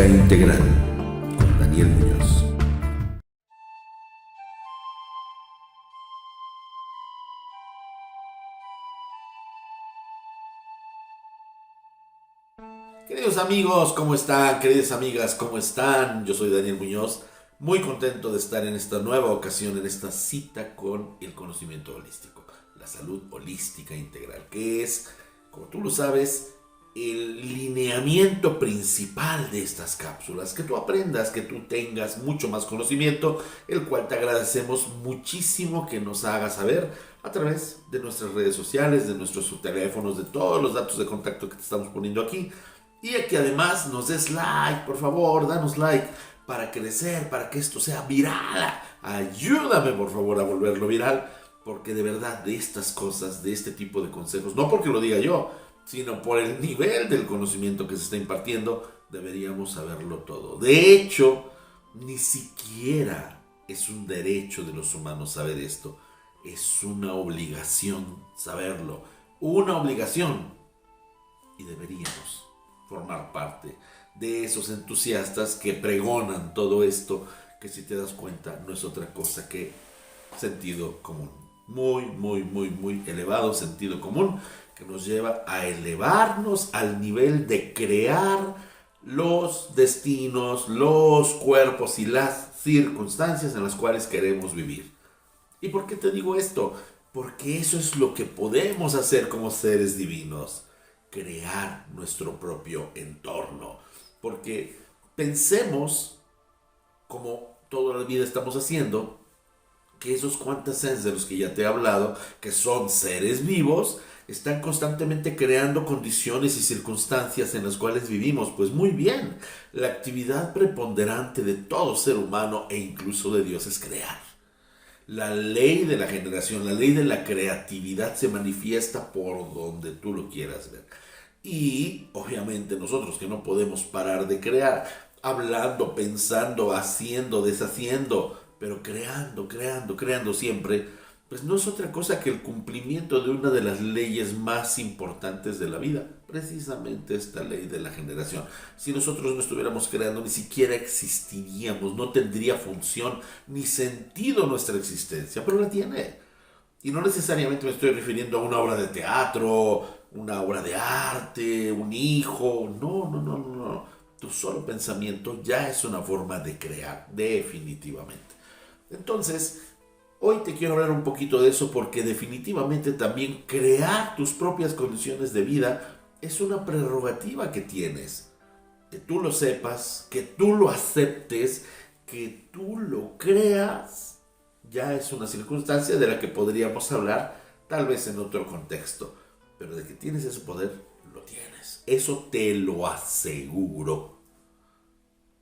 Holística Integral con Daniel Muñoz. Queridos amigos, ¿cómo están? Queridas amigas, ¿cómo están? Yo soy Daniel Muñoz, muy contento de estar en esta nueva ocasión, en esta cita con el conocimiento holístico, la salud holística integral, que es, como tú lo sabes, el lineamiento principal de estas cápsulas, que tú aprendas, que tú tengas mucho más conocimiento, el cual te agradecemos muchísimo que nos hagas saber a través de nuestras redes sociales, de nuestros teléfonos, de todos los datos de contacto que te estamos poniendo aquí. Y que además nos des like, por favor, danos like para crecer, para que esto sea viral. Ayúdame, por favor, a volverlo viral, porque de verdad de estas cosas, de este tipo de consejos, no porque lo diga yo, sino por el nivel del conocimiento que se está impartiendo, deberíamos saberlo todo. De hecho, ni siquiera es un derecho de los humanos saber esto, es una obligación saberlo, una obligación, y deberíamos formar parte de esos entusiastas que pregonan todo esto, que si te das cuenta no es otra cosa que sentido común, muy elevado sentido común, que nos lleva a elevarnos al nivel de crear los destinos, los cuerpos y las circunstancias en las cuales queremos vivir. ¿Y por qué te digo esto? Porque eso es lo que podemos hacer como seres divinos, crear nuestro propio entorno. Porque pensemos, como toda la vida estamos haciendo, que esos quantasens de los que ya te he hablado, que son seres vivos, están constantemente creando condiciones y circunstancias en las cuales vivimos. Pues muy bien, la actividad preponderante de todo ser humano e incluso de Dios es crear. La ley de la generación, la ley de la creatividad se manifiesta por donde tú lo quieras ver. Y obviamente nosotros que no podemos parar de crear, hablando, pensando, haciendo, deshaciendo, pero creando siempre, pues no es otra cosa que el cumplimiento de una de las leyes más importantes de la vida, precisamente esta ley de la generación. Si nosotros no estuviéramos creando, ni siquiera existiríamos, no tendría función ni sentido nuestra existencia, pero la tiene. Y no necesariamente me estoy refiriendo a una obra de teatro, una obra de arte, un hijo, no. Tu solo pensamiento ya es una forma de crear, definitivamente. Entonces, hoy te quiero hablar un poquito de eso porque definitivamente también crear tus propias condiciones de vida es una prerrogativa que tienes. Que tú lo sepas, que tú lo aceptes, que tú lo creas, ya es una circunstancia de la que podríamos hablar tal vez en otro contexto. Pero de que tienes ese poder, lo tienes. Eso te lo aseguro.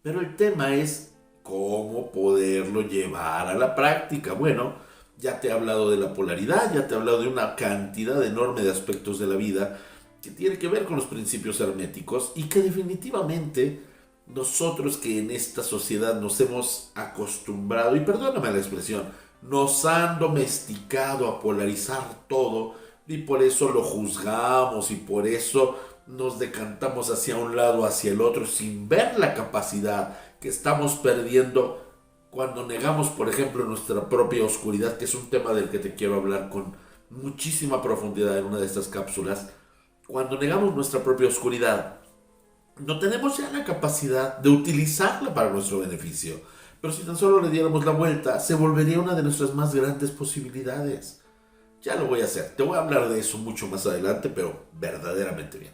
Pero el tema es cómo poderlo llevar a la práctica. Bueno, ya te he hablado de la polaridad, ya te he hablado de una cantidad enorme de aspectos de la vida que tiene que ver con los principios herméticos y que definitivamente nosotros que en esta sociedad nos hemos acostumbrado, y perdóname la expresión, nos han domesticado a polarizar todo y por eso lo juzgamos y por eso nos decantamos hacia un lado, hacia el otro, sin ver la capacidad que estamos perdiendo cuando negamos, por ejemplo, nuestra propia oscuridad, que es un tema del que te quiero hablar con muchísima profundidad en una de estas cápsulas. Cuando negamos nuestra propia oscuridad, no tenemos ya la capacidad de utilizarla para nuestro beneficio. Pero si tan solo le diéramos la vuelta, se volvería una de nuestras más grandes posibilidades. Ya lo voy a hacer. Te voy a hablar de eso mucho más adelante, pero verdaderamente bien.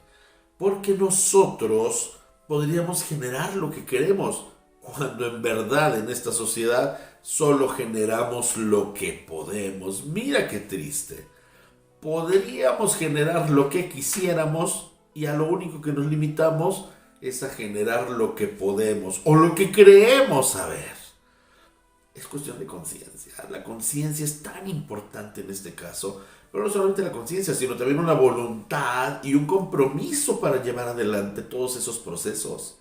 Porque nosotros podríamos generar lo que queremos, cuando en verdad en esta sociedad solo generamos lo que podemos. Mira qué triste. Podríamos generar lo que quisiéramos y a lo único que nos limitamos es a generar lo que podemos o lo que creemos saber. Es cuestión de conciencia. La conciencia es tan importante en este caso, pero no solamente la conciencia, sino también una voluntad y un compromiso para llevar adelante todos esos procesos.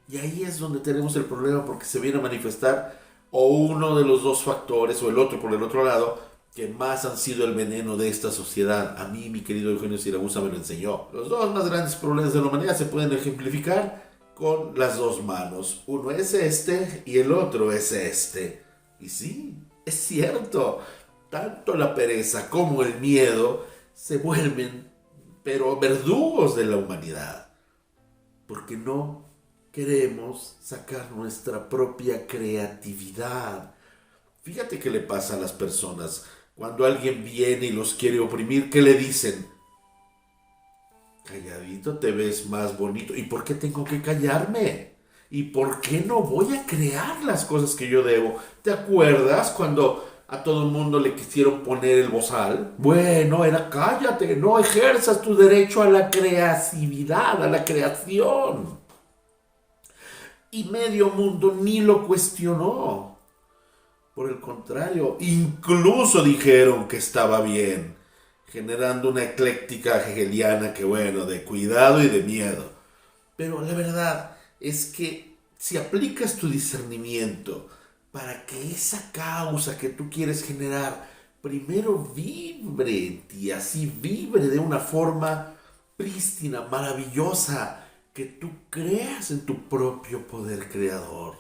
Y ahí es donde tenemos el problema, porque se viene a manifestar o uno de los dos factores o el otro por el otro lado, que más han sido el veneno de esta sociedad. A mí, mi querido Eugenio Siragusa me lo enseñó. Los dos más grandes problemas de la humanidad se pueden ejemplificar con las dos manos. Uno es este y el otro es este. Y sí, es cierto, tanto la pereza como el miedo se vuelven, pero verdugos de la humanidad, porque no queremos sacar nuestra propia creatividad. Fíjate qué le pasa a las personas cuando alguien viene y los quiere oprimir. ¿Qué le dicen? Calladito te ves más bonito. ¿Y por qué tengo que callarme? ¿Y por qué no voy a crear las cosas que yo debo? ¿Te acuerdas cuando a todo el mundo le quisieron poner el bozal? Bueno, era cállate, no ejerzas tu derecho a la creatividad, a la creación. Y medio mundo ni lo cuestionó. Por el contrario, incluso dijeron que estaba bien, generando una ecléctica hegeliana que bueno, de cuidado y de miedo. Pero la verdad es que si aplicas tu discernimiento para que esa causa que tú quieres generar primero vibre en ti, así vibre de una forma prístina, maravillosa, que tú creas en tu propio poder creador.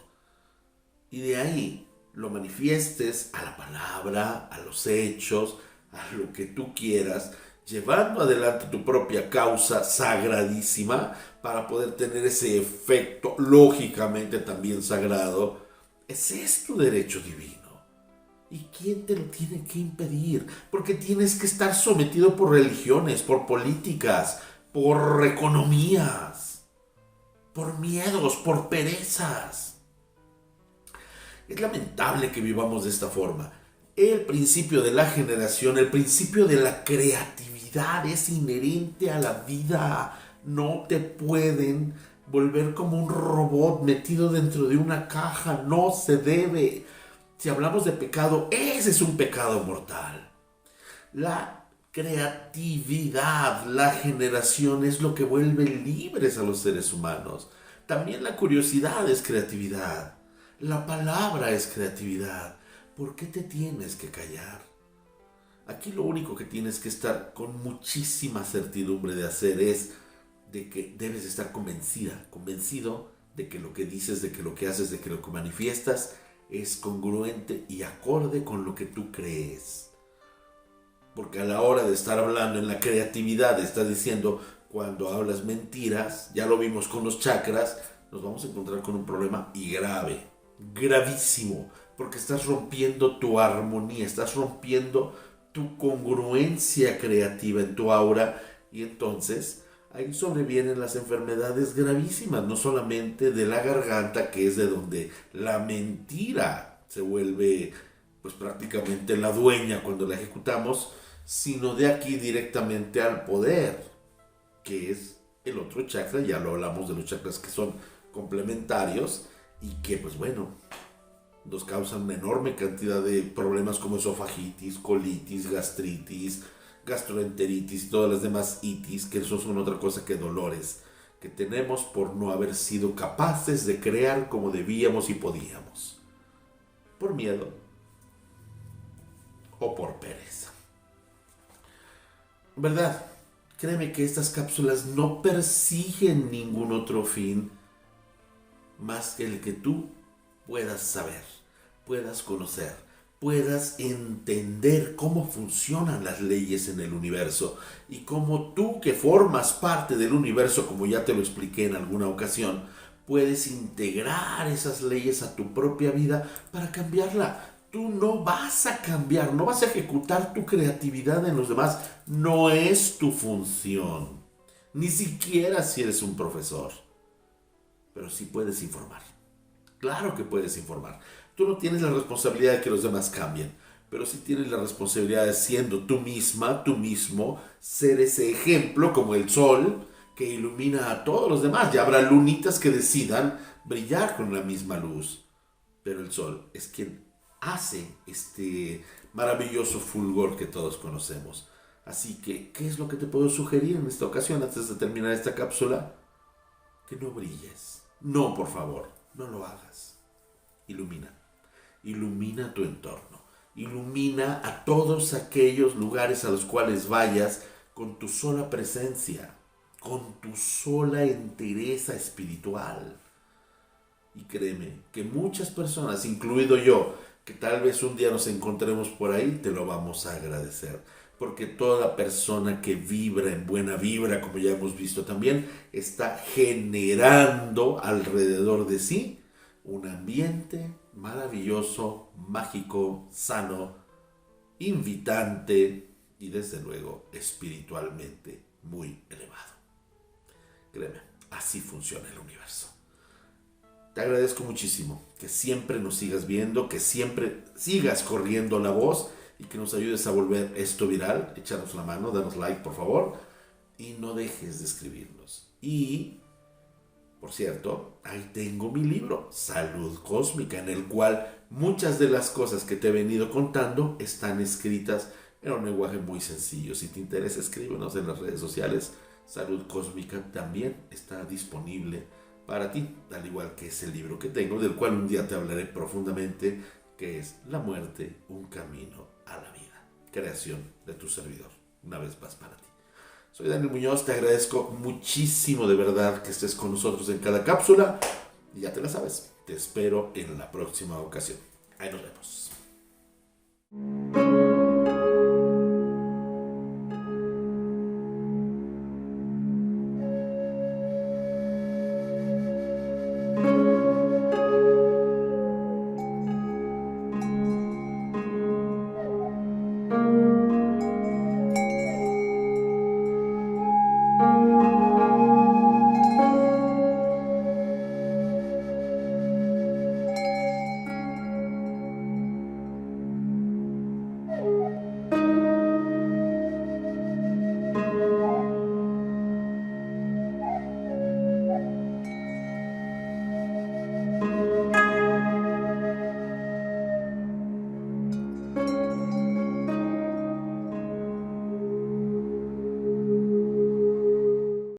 Y de ahí lo manifiestes a la palabra, a los hechos, a lo que tú quieras, llevando adelante tu propia causa sagradísima para poder tener ese efecto lógicamente también sagrado. Ese es tu derecho divino. ¿Y quién te lo tiene que impedir? Porque tienes que estar sometido por religiones, por políticas, por economías, por miedos, por perezas. Es lamentable que vivamos de esta forma. El principio de la generación, el principio de la creatividad es inherente a la vida. No te pueden volver como un robot metido dentro de una caja. No se debe. Si hablamos de pecado, ese es un pecado mortal. La creatividad, la generación es lo que vuelve libres a los seres humanos. También la curiosidad es creatividad. La palabra es creatividad. ¿Por qué te tienes que callar? Aquí lo único que tienes que estar con muchísima certidumbre de hacer es de que debes estar convencido de que lo que dices, de que lo que haces, de que lo que manifiestas es congruente y acorde con lo que tú crees. Porque a la hora de estar hablando en la creatividad, estás diciendo, cuando hablas mentiras, ya lo vimos con los chakras, nos vamos a encontrar con un problema y grave, gravísimo, porque estás rompiendo tu armonía, estás rompiendo tu congruencia creativa en tu aura, y entonces ahí sobrevienen las enfermedades gravísimas, no solamente de la garganta, que es de donde la mentira se vuelve pues prácticamente la dueña cuando la ejecutamos, sino de aquí directamente al poder, que es el otro chakra. Ya lo hablamos de los chakras que son complementarios y que pues bueno, nos causan una enorme cantidad de problemas como esofagitis, colitis, gastritis, gastroenteritis y todas las demás itis, que eso son otra cosa que dolores que tenemos por no haber sido capaces de crear como debíamos y podíamos, por miedo o por pereza. ¿Verdad? Créeme que estas cápsulas no persiguen ningún otro fin más que el que tú puedas saber, puedas conocer, puedas entender cómo funcionan las leyes en el universo y cómo tú, que formas parte del universo, como ya te lo expliqué en alguna ocasión, puedes integrar esas leyes a tu propia vida para cambiarla. Tú no vas a cambiar, no vas a ejecutar tu creatividad en los demás, no es tu función, ni siquiera si eres un profesor, pero sí puedes informar. Claro que puedes informar. Tú no tienes la responsabilidad de que los demás cambien, pero sí tienes la responsabilidad de, siendo tú misma, tú mismo, ser ese ejemplo como el sol que ilumina a todos los demás. Ya habrá lunitas que decidan brillar con la misma luz, pero el sol es quien hace este maravilloso fulgor que todos conocemos. Así que, ¿qué es lo que te puedo sugerir en esta ocasión antes de terminar esta cápsula? Que no brilles. No, por favor, no lo hagas. Ilumina. Ilumina tu entorno. Ilumina a todos aquellos lugares a los cuales vayas con tu sola presencia, con tu sola entereza espiritual. Y créeme que muchas personas, incluido yo, que tal vez un día nos encontremos por ahí, te lo vamos a agradecer. Porque toda persona que vibra en buena vibra, como ya hemos visto también, está generando alrededor de sí un ambiente maravilloso, mágico, sano, invitante y desde luego espiritualmente muy elevado. Créeme, así funciona el universo. Te agradezco muchísimo que siempre nos sigas viendo, que siempre sigas corriendo la voz y que nos ayudes a volver esto viral. Échanos la mano, danos like por favor y no dejes de escribirnos. Y, por cierto, ahí tengo mi libro, Salud Cósmica, en el cual muchas de las cosas que te he venido contando están escritas en un lenguaje muy sencillo. Si te interesa, escríbenos en las redes sociales. Salud Cósmica también está disponible para ti, al igual que ese libro que tengo, del cual un día te hablaré profundamente, que es La muerte, un camino a la vida. Creación de tu servidor, una vez más para ti. Soy Daniel Muñoz, te agradezco muchísimo de verdad que estés con nosotros en cada cápsula. Y ya te la sabes, te espero en la próxima ocasión. Ahí nos vemos.